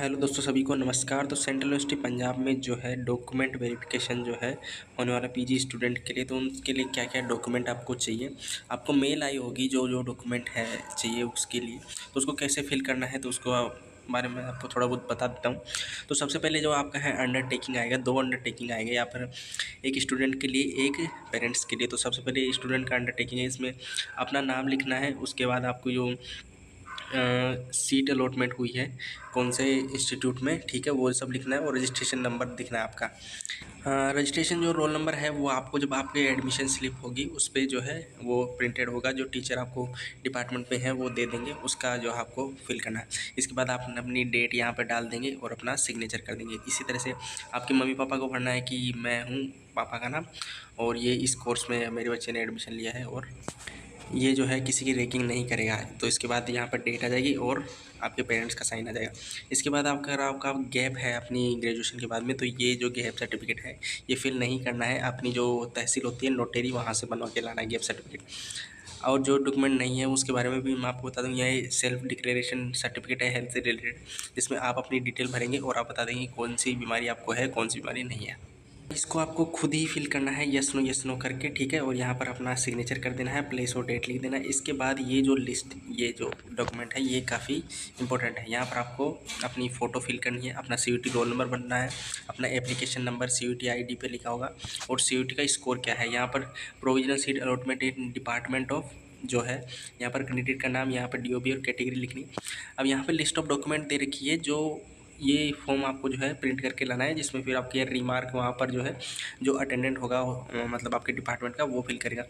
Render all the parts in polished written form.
Hello दोस्तों, सभी को नमस्कार। तो सेंट्रल यूनिवर्सिटी पंजाब में जो है डॉक्यूमेंट वेरिफिकेशन जो है होने वाला पीजी स्टूडेंट के लिए, तो उनके लिए क्या क्या डॉक्यूमेंट आपको चाहिए। आपको मेल आई होगी जो जो डॉक्यूमेंट है चाहिए उसके लिए, तो उसको कैसे फिल करना है तो उसको बारे में आपको थोड़ा बहुत बता देता हूँ। तो सबसे पहले जो आपका है अंडरटेकिंग आएगा, 2 अंडरटेकिंग आएगा यहाँ पर, एक स्टूडेंट के लिए एक पेरेंट्स के लिए। तो सबसे पहले स्टूडेंट का अंडरटेकिंग है, इसमें अपना नाम लिखना है। उसके बाद आपको जो सीट अलॉटमेंट हुई है कौन से इंस्टीट्यूट में, ठीक है, वो सब लिखना है और रजिस्ट्रेशन नंबर दिखना है आपका। रजिस्ट्रेशन जो रोल नंबर है वो आपको जब आपके एडमिशन स्लिप होगी उस पर जो है वो प्रिंटेड होगा, जो टीचर आपको डिपार्टमेंट पे है वो दे देंगे, उसका जो आपको फिल करना है। इसके बाद आप अपनी डेट यहाँ पर डाल देंगे और अपना सिग्नेचर कर देंगे। इसी तरह से आपके मम्मी पापा को भरना है कि मैं हूँ पापा का नाम, और ये इस कोर्स में मेरे बच्चे ने एडमिशन लिया है, और ये जो है किसी की रैगिंग नहीं करेगा। तो इसके बाद यहाँ पर डेट आ जाएगी और आपके पेरेंट्स का साइन आ जाएगा। इसके बाद आपका गैप है अपनी ग्रेजुएशन के बाद में, तो ये जो गैप सर्टिफिकेट है ये फिल नहीं करना है। अपनी जो तहसील होती है नोटेरी, वहाँ से बनवा के लाना है गैप सर्टिफिकेट। और जो डॉक्यूमेंट नहीं है उसके बारे में भी मैं आपको बता दूँ, यह सेल्फ डिक्लेरेशन सर्टिफिकेट है हेल्थ से रिलेटेड, जिसमें आप अपनी डिटेल भरेंगे और आप बता देंगे कौन सी बीमारी आपको है, कौन सी बीमारी नहीं है। इसको आपको खुद ही फिल करना है, यस नो करके, ठीक है, और यहाँ पर अपना सिग्नेचर कर देना है, प्लेस और डेट लिख देना है। इसके बाद ये जो लिस्ट, ये जो डॉक्यूमेंट है ये काफ़ी इंपॉर्टेंट है। यहाँ पर आपको अपनी फ़ोटो फिल करनी है, अपना CUET रोल नंबर बनना है, अपना एप्लीकेशन नंबर CUET ID पे लिखा होगा, और CUET का स्कोर क्या है। यहाँ पर provisional seat allotment in department of जो है, यहाँ पर कैंडिडेट का नाम, यहाँ पर DOB और कैटेगरी लिखनी। अब यहाँ पर लिस्ट ऑफ डॉक्यूमेंट दे रखी है, जो ये फॉर्म आपको जो है प्रिंट करके लाना है, जिसमें फिर आपके रिमार्क वहाँ पर जो है जो अटेंडेंट होगा मतलब आपके डिपार्टमेंट का वो फिल करेगा।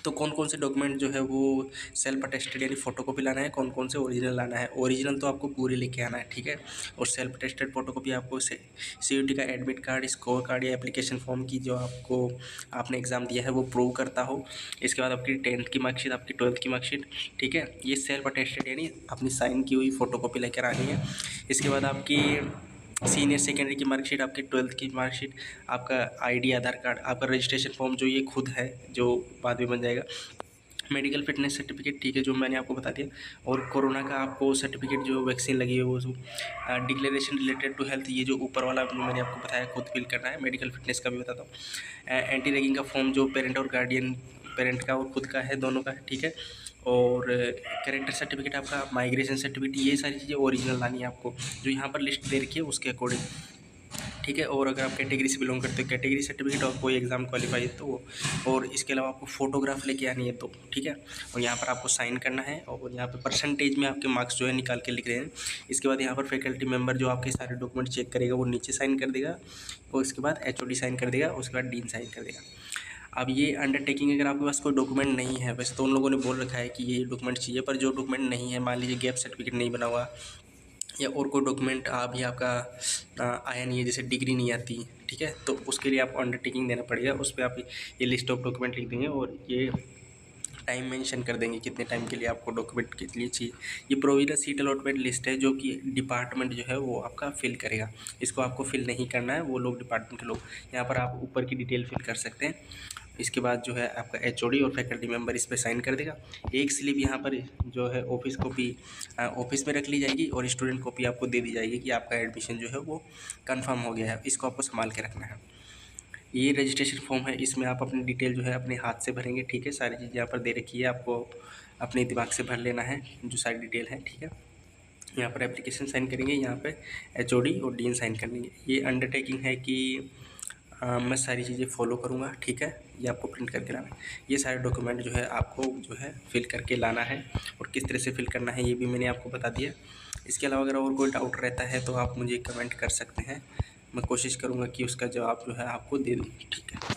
तो कौन कौन से डॉक्यूमेंट जो है वो सेल्फ अटेस्टेड यानी फ़ोटोकॉपी लाना है, कौन कौन से ओरिजिनल लाना है। ओरिजिनल तो आपको पूरे लेके आना है, ठीक है, और सेल्फ अटेस्टेड फ़ोटोकॉपी आपको CUET का एडमिट कार्ड, स्कोर कार्ड या एप्लीकेशन फॉर्म की जो आपने एग्ज़ाम दिया है वो प्रूव करता हो। इसके बाद आपकी 10th की मार्कशीट, आपकी 12th की मार्कशीट, ठीक है, ये सेल्फ अटेस्टेड यानी अपनी साइन की हुई फ़ोटोकॉपी लेकर आनी है। इसके बाद आपकी सीनियर सेकेंडरी की मार्कशीट, आपकी 12th की मार्कशीट, आपका ID, आधार कार्ड, आपका रजिस्ट्रेशन फॉर्म जो ये खुद है जो बाद में बन जाएगा, मेडिकल फिटनेस सर्टिफिकेट, ठीक है, जो मैंने आपको बता दिया, और कोरोना का आपको सर्टिफिकेट जो वैक्सीन लगी है वो सब, डिक्लेरेशन रिलेटेड टू हेल्थ, ये जो ऊपर वाला जो मैंने आपको बताया खुद फिल करना है। मेडिकल फिटनेस का भी बताता हूँ। एंटी रैगिंग का फॉर्म जो पेरेंट और गार्डियन, पेरेंट का और खुद का है, दोनों का है, ठीक है, और कैरेक्टर सर्टिफिकेट, आपका माइग्रेशन सर्टिफिकेट, ये सारी चीज़ें ओरिजिनल लानी है आपको, जो यहाँ पर लिस्ट दे रखी है उसके अकॉर्डिंग, ठीक है। और अगर आप कैटेगरी से बिलोंग करते हो, कैटेगरी सर्टिफिकेट और कोई एग्ज़ाम क्वालिफाई है तो वो, और इसके अलावा आपको फ़ोटोग्राफ लेके आनी है तो, ठीक है, और यहाँ पर आपको साइन करना है, और यहाँ पर परसेंटेज में आपके मार्क्स जो है निकाल के लिख रहे हैं। इसके बाद यहाँ पर फैकल्टी मेंबर जो आपके सारे डॉक्यूमेंट चेक करेगा वो नीचे साइन कर देगा, और इसके बाद HOD साइन कर देगा, उसके बाद डीन साइन कर देगा। अब ये अंडरटेकिंग, अगर आपके पास कोई डॉक्यूमेंट नहीं है, वैसे तो उन लोगों ने बोल रखा है कि ये डॉक्यूमेंट चाहिए, पर जो डॉक्यूमेंट नहीं है, मान लीजिए गैप सर्टिफिकेट नहीं बना हुआ या और कोई डॉक्यूमेंट अभी आपका आया नहीं है, जैसे डिग्री नहीं आती, ठीक है, तो उसके लिए आपको अंडरटेकिंग देना पड़ेगा। उस पर आप ये लिस्ट ऑफ डॉक्यूमेंट लिख देंगे और ये टाइम मेंशन कर देंगे कितने टाइम के लिए आपको डॉक्यूमेंट के लिए चाहिए। ये प्रोविजनल सीट अलॉटमेंट लिस्ट है जो कि डिपार्टमेंट जो है वो आपका फिल करेगा, इसको आपको फिल नहीं करना है, वो लोग डिपार्टमेंट के लोग। यहाँ पर आप ऊपर की डिटेल फिल कर सकते हैं। इसके बाद जो है आपका HOD और फैकल्टी मेंबर इस पर साइन कर देगा। एक स्लिप यहाँ पर जो है ऑफिस कॉपी ऑफिस में रख ली जाएगी, और स्टूडेंट कॉपी आपको दे दी जाएगी कि आपका एडमिशन जो है वो कंफर्म हो गया है। इसको आपको संभाल के रखना है। ये रजिस्ट्रेशन फॉर्म है, इसमें आप अपनी डिटेल जो है अपने हाथ से भरेंगे, ठीक है, सारी चीज़ यहाँ पर दे रखी है, आपको अपने दिमाग से भर लेना है जो सारी डिटेल है, ठीक है। यहाँ पर एप्लीकेशन साइन करेंगे, यहाँ पे HOD और डीन साइन करेंगे। ये अंडरटेकिंग है कि मैं सारी चीज़ें फॉलो करूँगा, ठीक है, ये आपको प्रिंट करके लाना है। ये सारे डॉक्यूमेंट जो है आपको जो है फिल करके लाना है, और किस तरह से फिल करना है ये भी मैंने आपको बता दिया। इसके अलावा अगर और कोई डाउट रहता है तो आप मुझे कमेंट कर सकते हैं, मैं कोशिश करूँगा कि उसका जवाब जो है आपको दे दूँ, ठीक है।